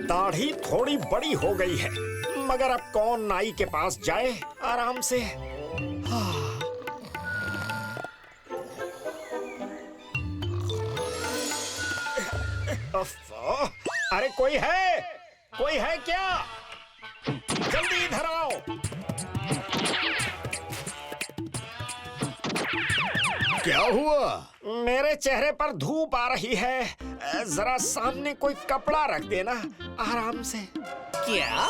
दाढ़ी थोड़ी बड़ी हो गई है, मगर अब कौन नाई के पास जाए आराम से। अरे कोई है क्या? जल्दी इधर आओ। क्या हुआ? मेरे चेहरे पर धूप आ रही है, जरा सामने कोई कपड़ा रख देना आराम से। क्या?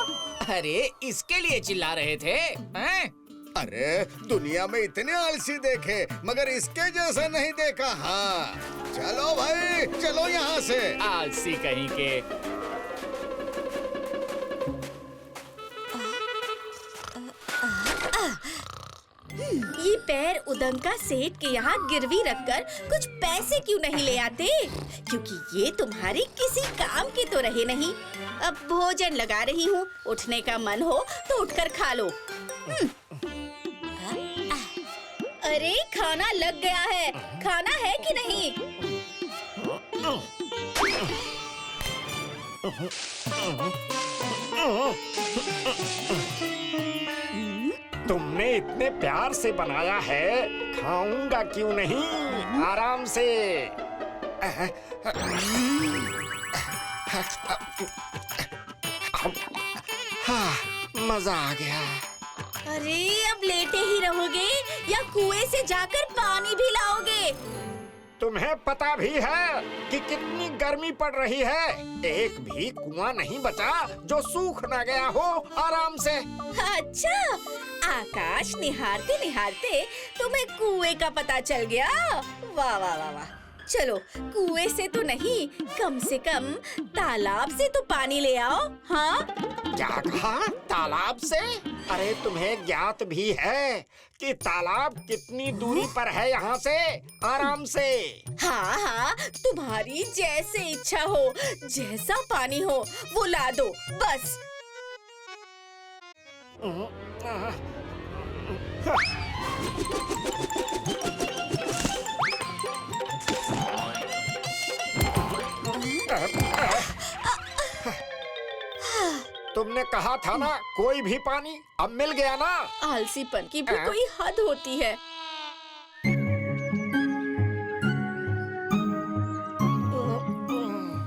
अरे इसके लिए चिल्ला रहे थे हैं? अरे दुनिया में इतने आलसी देखे मगर इसके जैसा नहीं देखा। हाँ चलो भाई, चलो यहाँ से। आलसी कहीं के। ये पैर उदंका सेठ के यहाँ गिरवी रखकर कुछ पैसे क्यों नहीं ले आते? क्योंकि ये तुम्हारे किसी काम के तो रहे नहीं। अब भोजन लगा रही हूँ, उठने का मन हो तो उठकर खा लो। अरे खाना लग गया है, खाना है कि नहीं? तुमने इतने प्यार से बनाया है, खाऊंगा क्यों नहीं आराम से। हाँ, मजा आ गया। अरे अब लेटे ही रहोगे या कुएं से जाकर पानी भी लाओगे? तुम्हें पता भी है कि कितनी गर्मी पड़ रही है। एक भी कुआं नहीं बचा जो सूख ना गया हो आराम से। अच्छा, आकाश निहारते निहारते तुम्हें कुएं का पता चल गया। वाह वाह वाह वाह। चलो कुएं से तो नहीं, कम से कम तालाब से तो पानी ले आओ। हाँ? क्या कहा? तालाब से? अरे तुम्हें ज्ञात भी है कि तालाब कितनी दूरी पर है यहाँ से आराम से। हाँ हाँ, तुम्हारी जैसे इच्छा हो, जैसा पानी हो वो ला दो बस। तुमने कहा था ना कोई भी पानी, अब मिल गया ना। आलसीपन की भी कोई हद होती है।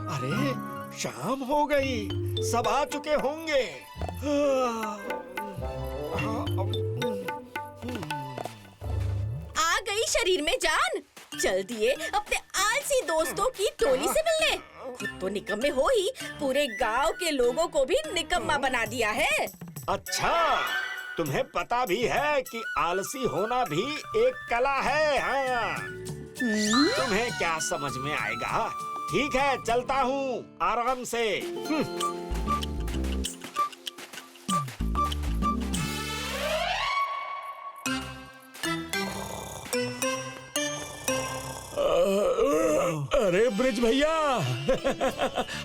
अरे शाम हो गई, सब आ चुके होंगे। आ गई शरीर में जान। चल दिए अपने आलसी दोस्तों की टोली से मिलने। खुद तो निकम्मे हो ही, पूरे गांव के लोगों को भी निकम्मा बना दिया है। अच्छा, तुम्हें पता भी है कि आलसी होना भी एक कला है। हाँ, तुम्हें क्या समझ में आएगा। ठीक है, चलता हूँ आराम से। अरे ब्रिज भैया,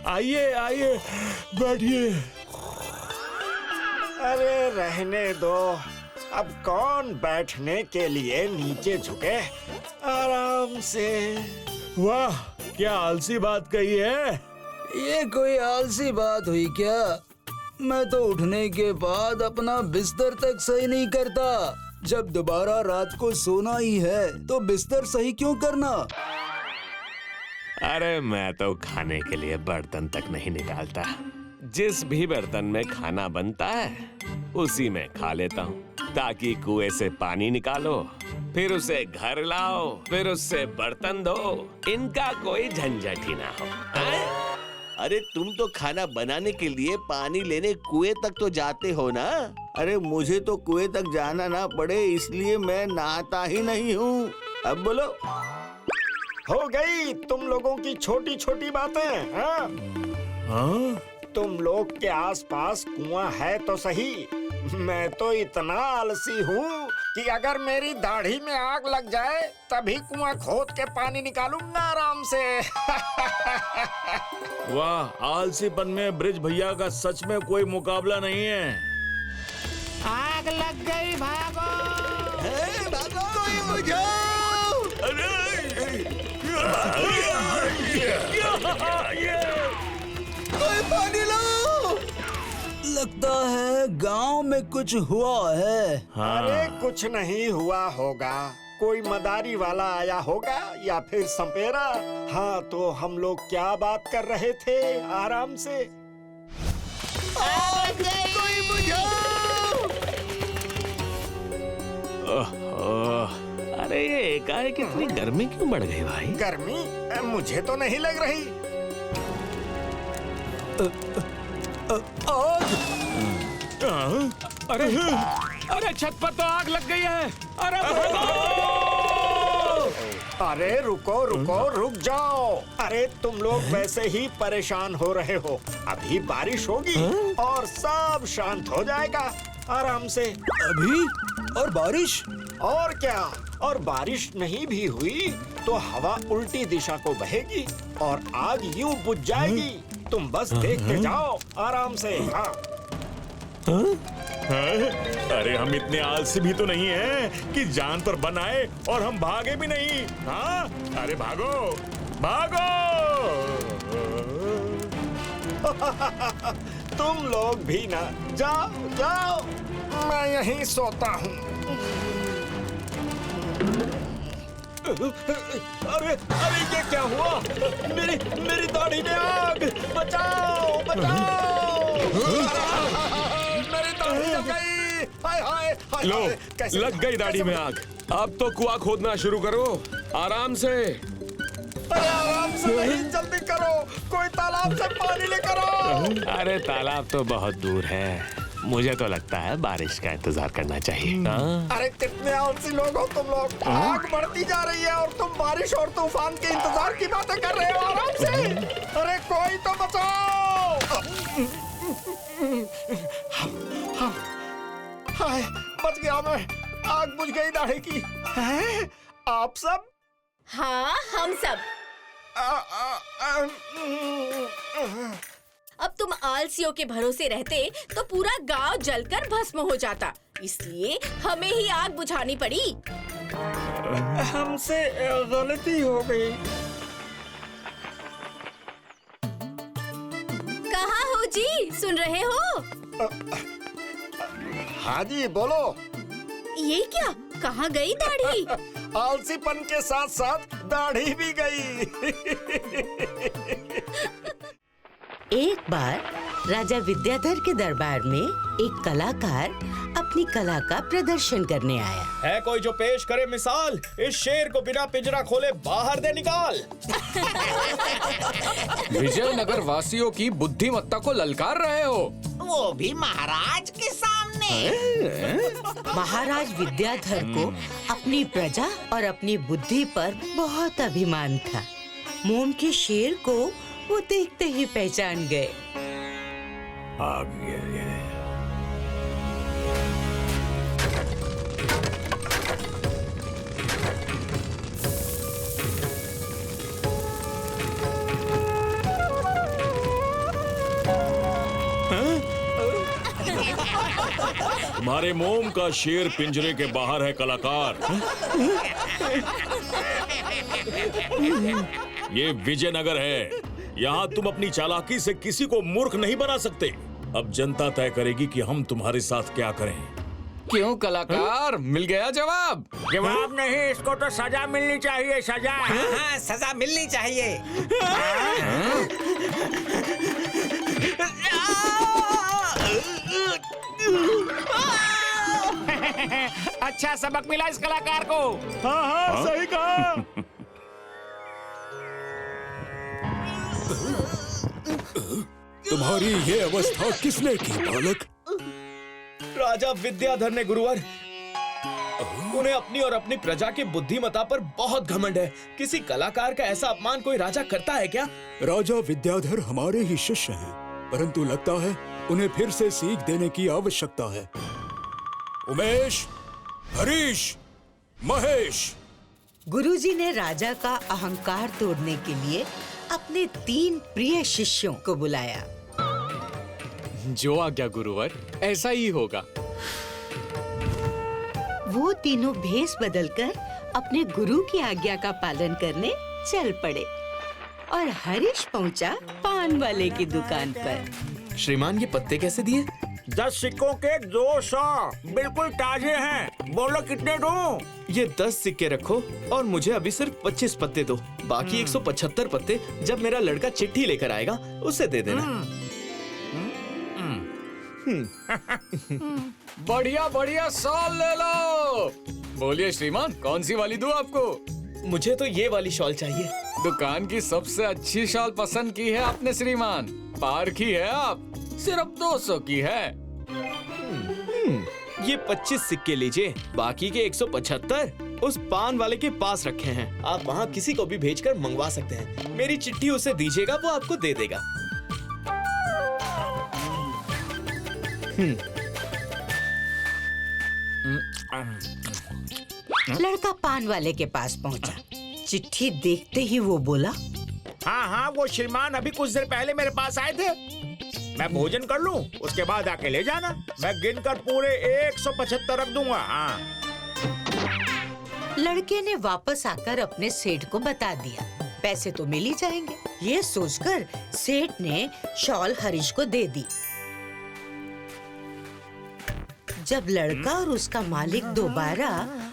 आइए आइए, बैठिए। अरे रहने दो, अब कौन बैठने के लिए नीचे झुके आराम से। वाह, क्या आलसी बात कही है। ये कोई आलसी बात हुई क्या? मैं तो उठने के बाद अपना बिस्तर तक सही नहीं करता। जब दोबारा रात को सोना ही है तो बिस्तर सही क्यों करना? अरे मैं तो खाने के लिए बर्तन तक नहीं निकालता। जिस भी बर्तन में खाना बनता है उसी में खा लेता हूँ, ताकि कुएं से पानी निकालो, फिर उसे घर लाओ, फिर उससे बर्तन धो, इनका कोई झंझट ही ना हो। अरे तुम तो खाना बनाने के लिए पानी लेने कुएं तक तो जाते हो ना। अरे मुझे तो कुएं तक जाना ना पड़े इसलिए मैं नहाता ही नहीं हूँ। अब बोलो। हो गई तुम लोगों की छोटी छोटी बातें। हाँ? हाँ? तुम लोग के आसपास कुआं है तो सही, मैं तो इतना आलसी हूँ कि अगर मेरी दाढ़ी में आग लग जाए तभी कुआं खोद के पानी निकालूंगा आराम से। वाह, आलसीपन में ब्रिज भैया का सच में कोई मुकाबला नहीं है। आग लग गई, भागो। भागो, कोई बुझाओ। कोई पानी लाओ। लगता है गांव में कुछ हुआ है। अरे कुछ नहीं हुआ होगा, कोई मदारी वाला आया होगा या फिर संपेरा। हाँ तो हम लोग क्या बात कर रहे थे आराम से। कोई बुझाओ! अरे ये एकाएक इतनी गर्मी क्यों बढ़ गई भाई? गर्मी मुझे तो नहीं लग रही। अरे अरे छत पर तो आग लग गई है। अरे अरे रुको रुको रुक जाओ। अरे तुम लोग वैसे ही परेशान हो रहे हो, अभी बारिश होगी और सब शांत हो जाएगा आराम से। अभी? और बारिश? और क्या, और बारिश नहीं भी हुई तो हवा उल्टी दिशा को बहेगी और आग यूं बुझ जाएगी। तुम बस देखते जाओ आराम से। हाँ अरे हम इतने आलसी भी तो नहीं हैं कि जान पर बन आए और हम भागे भी नहीं। हाँ अरे भागो भागो। तुम लोग भी ना, जाओ जाओ, मैं यहीं सोता हूँ। अरे अरे ये क्या हुआ? मेरी दाढ़ी में आग! बचाओ बचाओ! मेरी दाढ़ी जल गई! हाय हाय हाय! लो, कैसे लग गई दाढ़ी में आग। अब तो कुआं खोदना शुरू करो आराम से। अरे आराम से नहीं, जल्दी करो, कोई तालाब से पानी लेकर आओ। अरे तालाब तो बहुत दूर है, मुझे तो लगता है बारिश का इंतजार करना चाहिए। अरे कितने आलसी लोग हो तुम लोग। आग बढ़ती जा रही है और तुम बारिश और तूफान के इंतजार की बातें कर रहे हो आराम से। अरे कोई तो बचाओ। हाय बच गया मैं, आग बुझ गई दाढ़ी की। हैं? आप सब? हाँ हम सब। अब तुम आलसियों के भरोसे रहते तो पूरा गांव जलकर भस्म हो जाता, इसलिए हमें ही आग बुझानी पड़ी। हमसे गलती हो गई। कहाँ हो जी, सुन रहे हो? हाँ जी बोलो। ये क्या, कहाँ गई दाढ़ी? आलसीपन के साथ साथ दाढ़ी भी गई। एक बार राजा विद्याधर के दरबार में एक कलाकार अपनी कला का प्रदर्शन करने आया। है कोई जो पेश करे मिसाल, इस शेर को बिना पिंजरा खोले बाहर दे निकाल। विजयनगर वासियों की बुद्धिमत्ता को ललकार रहे हो, वो भी महाराज के सामने। महाराज विद्याधर को अपनी प्रजा और अपनी बुद्धि पर बहुत अभिमान था। मोम के शेर को वो देखते ही पहचान गए। आ गया। तुम्हारे मोम का शेर पिंजरे के बाहर है कलाकार। ये विजयनगर है, यहाँ तुम अपनी चालाकी से किसी को मूर्ख नहीं बना सकते। अब जनता तय करेगी कि हम तुम्हारे साथ क्या करें। क्यों कलाकार, मिल गया जवाब? जवाब नहीं, इसको तो सजा मिलनी चाहिए, सजा। हाँ, सजा मिलनी चाहिए। अच्छा सबक मिला इस कलाकार को। हाँ हाँ सही कहा। तुम्हारी ये अवस्था किसने की बालक? राजा विद्याधर ने गुरुवर। उन्हें अपनी और अपनी प्रजा की बुद्धिमत्ता पर बहुत घमंड है। किसी कलाकार का ऐसा अपमान कोई राजा करता है क्या? राजा विद्याधर हमारे ही शिष्य हैं, परंतु लगता है उन्हें फिर से सीख देने की आवश्यकता है। उमेश, हरीश, महेश। गुरुजी ने राजा का अहंकार तोड़ने के लिए अपने 3 प्रिय शिष्यों को बुलाया। जो आज्ञा गुरुवर, ऐसा ही होगा। वो तीनों भेष बदलकर अपने गुरु की आज्ञा का पालन करने चल पड़े और हरीश पहुंचा पान वाले की दुकान पर। श्रीमान, ये पत्ते कैसे दिए? 10 सिक्कों के 200 बिल्कुल ताजे हैं। बोलो कितने दूं? ये 10 सिक्के रखो और मुझे अभी सिर्फ 25 पत्ते दो। बाकी 175 पत्ते जब मेरा लड़का चिट्ठी लेकर आएगा उसे दे देना। बढ़िया बढ़िया शॉल ले लो। बोलिए श्रीमान, कौन सी वाली दूं आपको? मुझे तो ये वाली शॉल चाहिए। दुकान की सबसे अच्छी शॉल पसंद की है आपने श्रीमान। पार की है आप, सिर्फ 200 की है। ये 25 सिक्के लीजिए, बाकी के 175 उस पान वाले के पास रखे हैं। आप वहाँ किसी को भी भेजकर मंगवा सकते हैं। मेरी चिट्ठी उसे दीजिएगा, वो आपको दे देगा। लड़का पान वाले के पास पहुंचा। चिट्ठी देखते ही वो बोला, हाँ हाँ, वो श्रीमान अभी कुछ देर पहले मेरे पास आए थे। मैं भोजन कर लूं, उसके बाद आके ले जाना। मैं गिनकर पूरे 175 रख दूंगा। हाँ। लड़के ने वापस आकर अपने सेठ को बता दिया। पैसे तो मिल ही जाएंगे। ये सोचकर सेठ ने शॉल हरीश को दे दी। जब लड़का और उसका मालिक दोबारा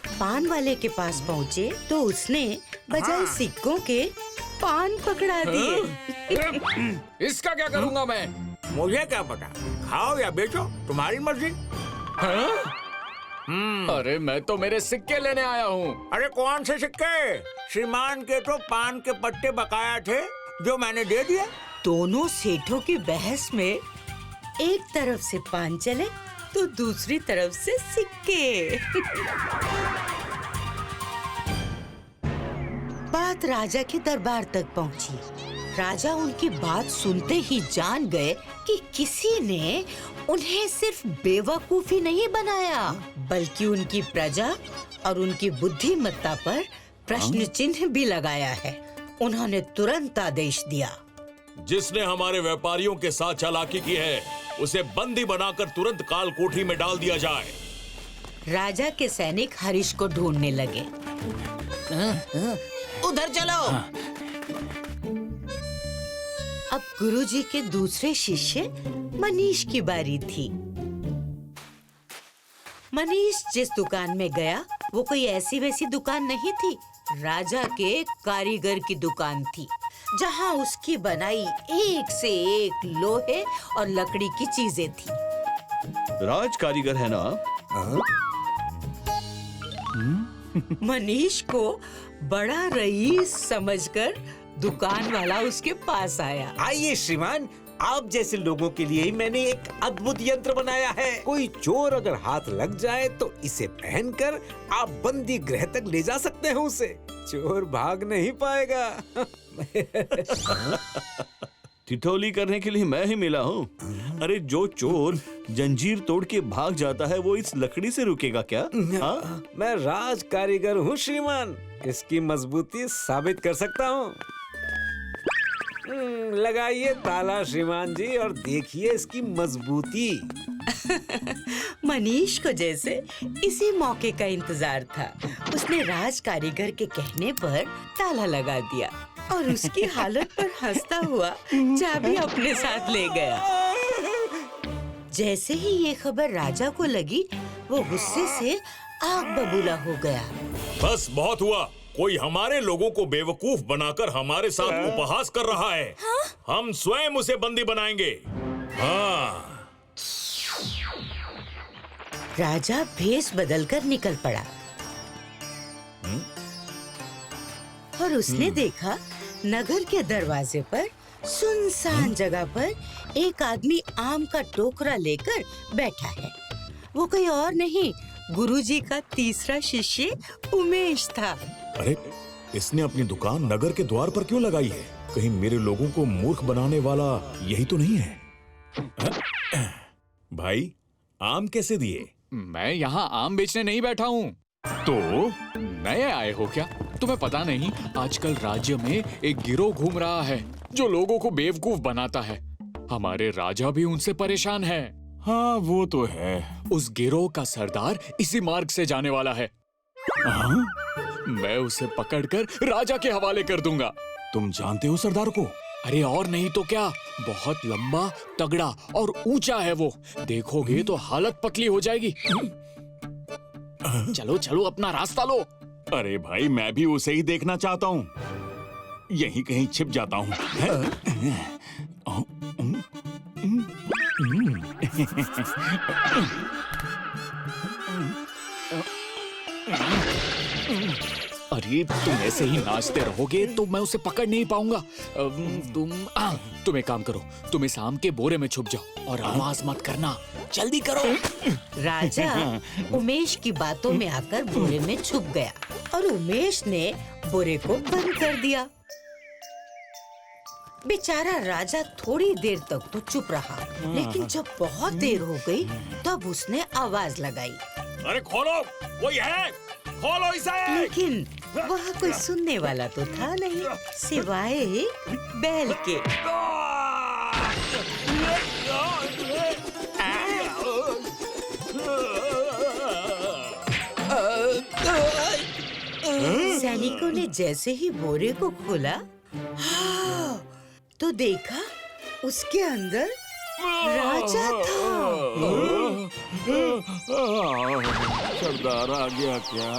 पान वाले के पास पहुँचे तो उसने बजाय सिक्कों के पान पकड़ा दिए। इसका क्या करूंगा मैं? मुझे क्या पता, खाओ या बेचो, तुम्हारी मर्जी। अरे मैं तो मेरे सिक्के लेने आया हूँ। अरे कौन से सिक्के? श्रीमान के तो पान के पत्ते बकाया थे जो मैंने दे दिए। दोनों सेठों की बहस में एक तरफ से पान चले तो दूसरी तरफ से सिक्के। बात राजा के दरबार तक पहुंची। राजा उनकी बात सुनते ही जान गए कि किसी ने उन्हें सिर्फ बेवकूफी नहीं बनाया, बल्कि उनकी प्रजा और उनकी बुद्धिमत्ता पर प्रश्न चिन्ह भी लगाया है। उन्होंने तुरंत आदेश दिया, जिसने हमारे व्यापारियों के साथ चालाकी की है उसे बंदी बनाकर तुरंत काल कोठरी में डाल दिया जाए। राजा के सैनिक हरीश को ढूंढने लगे। उधर चलो। अब गुरुजी के दूसरे शिष्य मनीष की बारी थी। मनीष जिस दुकान में गया वो कोई ऐसी वैसी दुकान नहीं थी। राजा के कारीगर की दुकान थी, जहां उसकी बनाई एक से एक लोहे और लकड़ी की चीजें थी। राज कारीगर है ना? मनीष को बड़ा रईस समझकर दुकान वाला उसके पास आया। आइए श्रीमान, आप जैसे लोगों के लिए ही मैंने एक अद्भुत यंत्र बनाया है। कोई चोर अगर हाथ लग जाए तो इसे पहनकर आप बंदी गृह तक ले जा सकते हैं उसे। चोर भाग नहीं पाएगा। ठिठोली करने के लिए मैं ही मिला हूँ। अरे जो चोर जंजीर तोड़ के भाग जाता है वो इस लकड़ी से रुकेगा क्या? हाँ? मैं राज कारीगर हूँ श्रीमान, इसकी मजबूती साबित कर सकता हूँ। लगाइए ताला श्रीमान जी और देखिए इसकी मजबूती। मनीष को जैसे इसी मौके का इंतजार था। उसने राज कारीगर के कहने पर ताला लगा दिया और उसकी हालत पर हंसता हुआ चाबी अपने साथ ले गया। जैसे ही ये खबर राजा को लगी, वो गुस्से से आग बबूला हो गया। बस बहुत हुआ। कोई हमारे लोगों को बेवकूफ बनाकर हमारे साथ उपहास कर रहा है। हाँ? हम स्वयं उसे बंदी बनाएंगे। हाँ। राजा भेष बदलकर निकल पड़ा और उसने देखा नगर के दरवाजे पर सुनसान जगह पर एक आदमी आम का टोकरा लेकर बैठा है। वो कोई और नहीं, गुरुजी का तीसरा शिष्य उमेश था। अरे, इसने अपनी दुकान नगर के द्वार पर क्यों लगाई है? कहीं मेरे लोगों को मूर्ख बनाने वाला यही तो नहीं है? भाई, आम कैसे दिए? मैं यहाँ आम बेचने नहीं बैठा हूँ। तो नए आए हो क्या? तुम्हें पता नहीं, आजकल राज्य में एक गिरोह घूम रहा है जो लोगों को बेवकूफ बनाता है। हमारे राजा भी उनसे परेशान है। हाँ, वो तो है। उस गिरोह का सरदार इसी मार्ग से जाने वाला है। मैं उसे पकड़कर राजा के हवाले कर दूंगा। तुम जानते हो सरदार को? अरे और नहीं तो क्या, बहुत लंबा, तगड़ा और ऊंचा है वो। देखोगे तो हालत पतली हो जाएगी। चलो चलो अपना रास्ता लो। अरे भाई, मैं भी उसे ही देखना चाहता हूँ। यहीं कहीं छिप जाता हूँ। अरे तुम ऐसे ही नाचते रहोगे तो मैं उसे पकड़ नहीं पाऊंगा। तुम एक काम करो, तुम इस आम के बोरे में छुप जाओ और आवाज मत करना। जल्दी करो। राजा उमेश की बातों में आकर बोरे में छुप गया और उमेश ने बोरे को बंद कर दिया। बेचारा राजा थोड़ी देर तक तो चुप रहा, लेकिन जब बहुत देर हो गई तब उसने आवाज लगाई। अरे खोलो, कोई है? खोलो इसे। लेकिन वहाँ कोई सुनने वाला तो था नहीं, सिवाय एक बैल के। सैनिकों ने जैसे ही बोरे को खोला, हाँ, तो देखा उसके अंदर राजा था। सरदार आ गया क्या?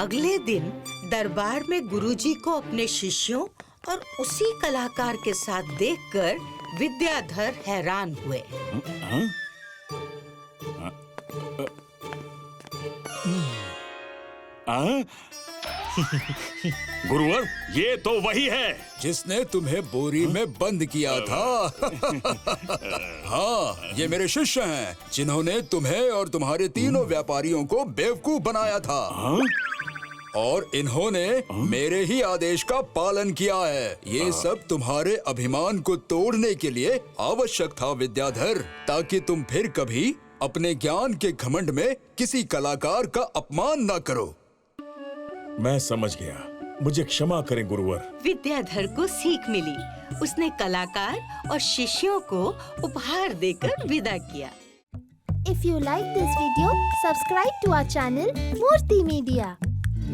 अगले दिन दरबार में गुरुजी को अपने शिष्यों और उसी कलाकार के साथ देखकर विद्याधर हैरान हुए। गुरुवर, ये तो वही है जिसने तुम्हें बोरी में बंद किया था। हाँ, ये मेरे शिष्य हैं जिन्होंने तुम्हें और तुम्हारे तीनों व्यापारियों को बेवकूफ बनाया था। और इन्होंने मेरे ही आदेश का पालन किया है। ये सब तुम्हारे अभिमान को तोड़ने के लिए आवश्यक था विद्याधर, ताकि तुम फिर कभी अपने ज्ञान के घमंड में किसी कलाकार का अपमान न करो। मैं समझ गया, मुझे क्षमा करें गुरुवर। विद्याधर को सीख मिली। उसने कलाकार और शिष्यों को उपहार देकर विदा किया। If you like this video, subscribe to our channel Murthy Media.